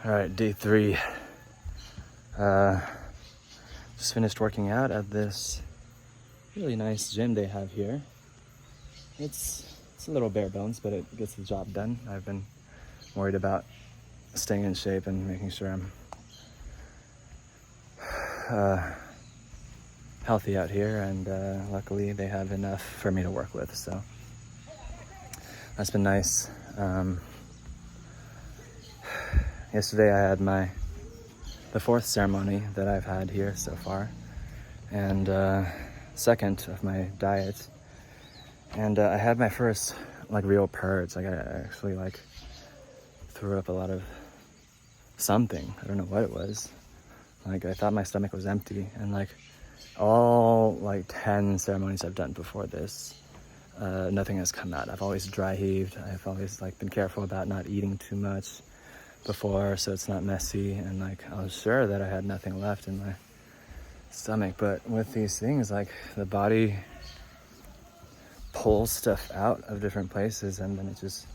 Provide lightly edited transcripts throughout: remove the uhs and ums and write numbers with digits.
All right, day 3. Just finished working out at this really nice gym they have here. It's a little bare bones, but it gets the job done. I've been worried about staying in shape and making sure I'm healthy out here, and luckily they have enough for me to work with, so that's been nice. Yesterday I had the 4th ceremony that I've had here so far, and second of my diet, and I had my first real purge. I actually threw up a lot of something. I don't know what it was. I thought my stomach was empty, and all 10 ceremonies I've done before this, nothing has come out. I've always dry heaved. I've always been careful about not eating too much before, so it's not messy, and I was sure that I had nothing left in my stomach. But with these things, the body pulls stuff out of different places, and then it just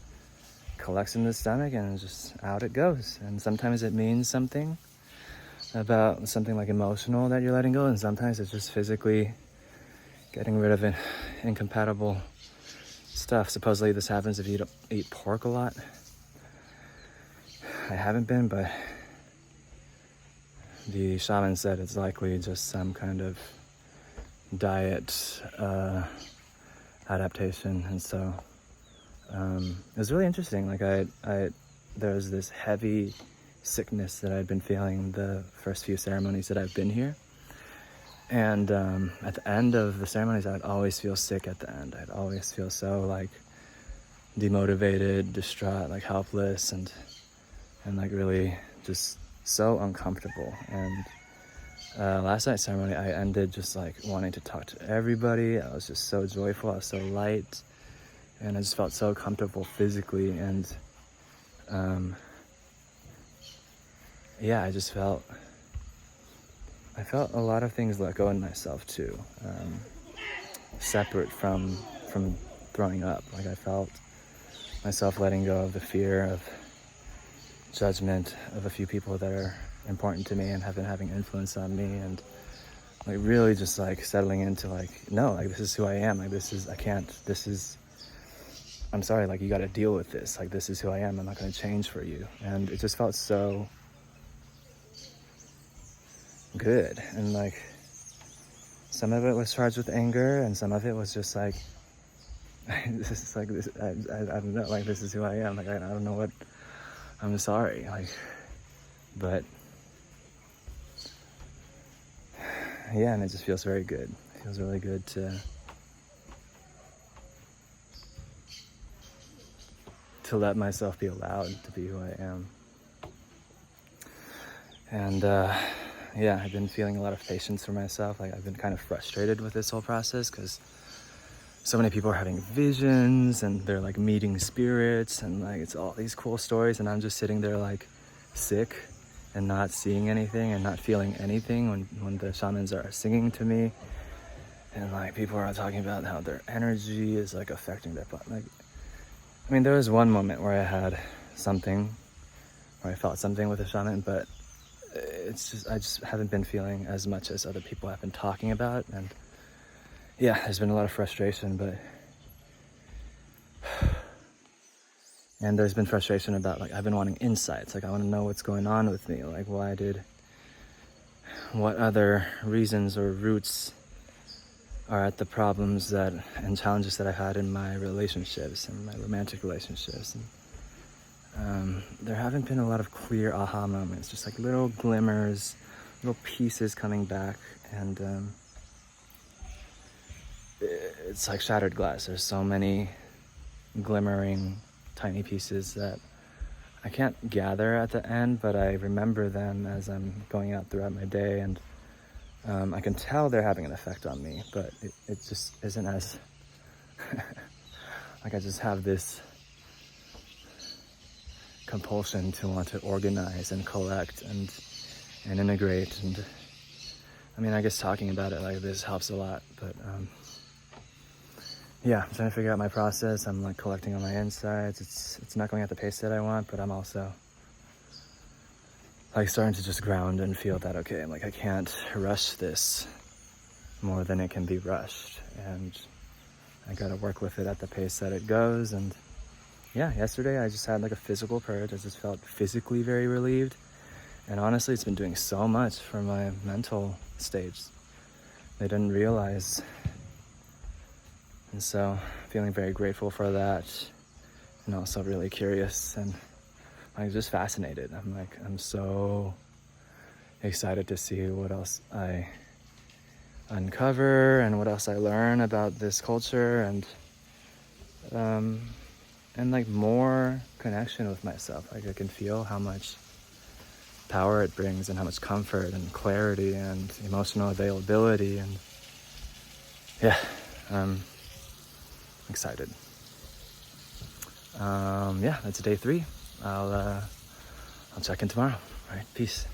collects in the stomach, and just out it goes. And sometimes it means something about something emotional that you're letting go, and sometimes it's just physically getting rid of incompatible stuff. Supposedly this happens if you don't eat pork a lot. I haven't been, but the shaman said it's likely just some kind of diet adaptation, and so it was really interesting. There was this heavy sickness that I'd been feeling the first few ceremonies that I've been here, and at the end of the ceremonies I'd always feel sick at the end. I'd always feel so demotivated, distraught, helpless, and really just so uncomfortable. And last night's ceremony I ended just wanting to talk to everybody. I was just so joyful, I was so light, and I just felt so comfortable physically, and I felt a lot of things let go in myself too, separate from throwing up. I felt myself letting go of the fear of judgment of a few people that are important to me and have been having influence on me, and really just settling into no, this is who I am. I'm sorry, you got to deal with this. This is who I am. I'm not going to change for you. And it just felt so good. And some of it was charged with anger, and some of it was just this is this. I don't know. This is who I am. I don't know what. I'm sorry. But yeah, and it just feels very good. It feels really good to let myself be allowed to be who I am. And I've been feeling a lot of patience for myself. I've been kind of frustrated with this whole process because so many people are having visions, and they're meeting spirits, and it's all these cool stories, and I'm just sitting there sick and not seeing anything and not feeling anything when the shamans are singing to me, and people are talking about how their energy is affecting their body. There was one moment where I had something, where I felt something with a shaman, but I just haven't been feeling as much as other people have been talking about. And yeah, there's been a lot of frustration, and there's been frustration about I've been wanting insights. I want to know what's going on with me. What other reasons or roots are at the problems and challenges that I had in my relationships and my romantic relationships. And there haven't been a lot of clear aha moments, just little glimmers, little pieces coming back, and it's like shattered glass. There's so many glimmering tiny pieces that I can't gather at the end, but I remember them as I'm going out throughout my day, and I can tell they're having an effect on me, but it just isn't as I just have this compulsion to want to organize and collect and integrate, and I guess talking about it like this helps a lot, but yeah, I'm trying to figure out my process. I'm collecting on my insides. It's not going at the pace that I want, but I'm also like starting to just ground and feel that, okay, I'm like, I can't rush this more than it can be rushed, and I gotta work with it at the pace that it goes. And yeah, yesterday I just had like a physical purge. I just felt physically very relieved, and honestly it's been doing so much for my mental stage. They didn't realize, and so feeling very grateful for that, and also really curious and like just fascinated. I'm so excited to see what else I uncover and what else I learn about this culture, and like more connection with myself. Like I can feel how much power it brings, and how much comfort and clarity and emotional availability, and yeah, I'm excited. Yeah, that's day 3. I'll check in tomorrow. All right, peace.